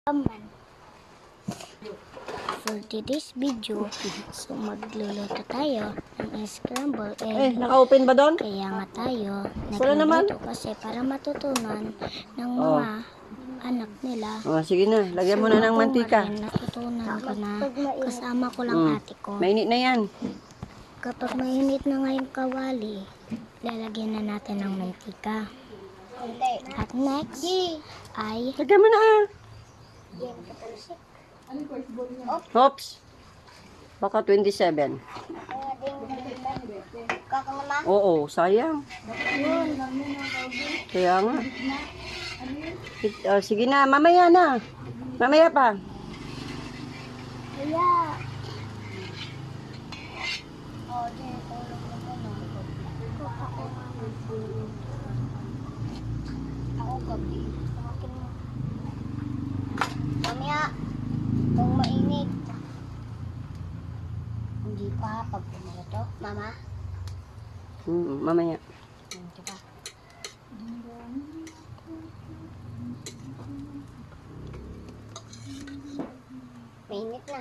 For today's video, so magluluto tayo ng scramble Eh, egg. naka-open ba doon? Kaya nga tayo Wala naman. nagluluto kasi para matutunan ng mga anak nila. Oh, sige na. Lagyan mo na ng mantika. Natutunan ko na kasama ko lang ate ko. Mainit na yan. Kapag mainit na ngayong kawali, lalagyan na natin ng mantika. At next ay Lagyan mo na. Hops. Baka 27. Oo, sayang. Kaya nga. Sige na, mamaya na. Mamaya pa. Kaya ako gabi. Mamaya, kung mainit. Hindi pa pag pumato, mama. Mamaya. Diba? Mainit na.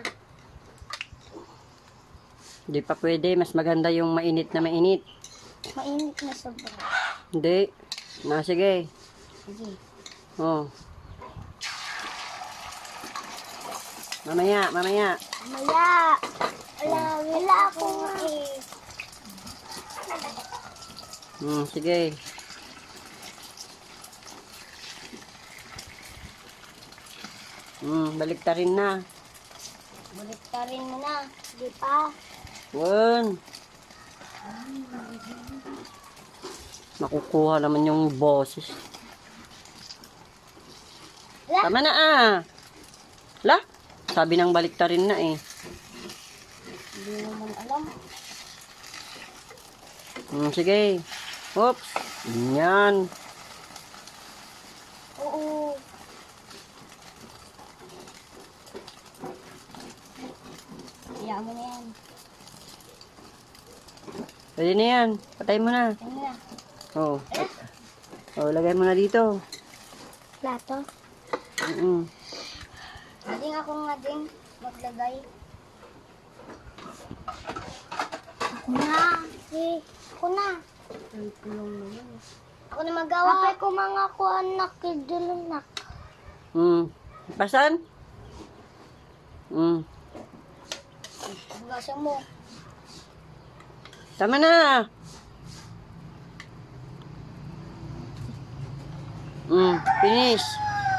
Hindi pa pwede. Mas maganda yung mainit na mainit. Mainit na sobra. Hindi. Sige. Sige. Oh. Mamaya. Maya. Wala ako nga eh. Sige. Balik ta rin na. Bulit ka rin mo na. Di pa. Yun. Nakukuha naman yung boses. Tama na La? Sabi ng balik ta rin na eh. Hindi naman alam. Sige. Oops. Yan. Oo. Kaya mo na yan. Pwede na yan. Patay mo na. Ano na? Oo. Lagay mo na dito. Plato? Ading ako nga din maglagay. Ako na. Ako na. Ay, tulong naman. Ako na magawa. Kapay ko mga ko anak. Kidilunak. Pasan? Bugasan mo. Tama na. Finish.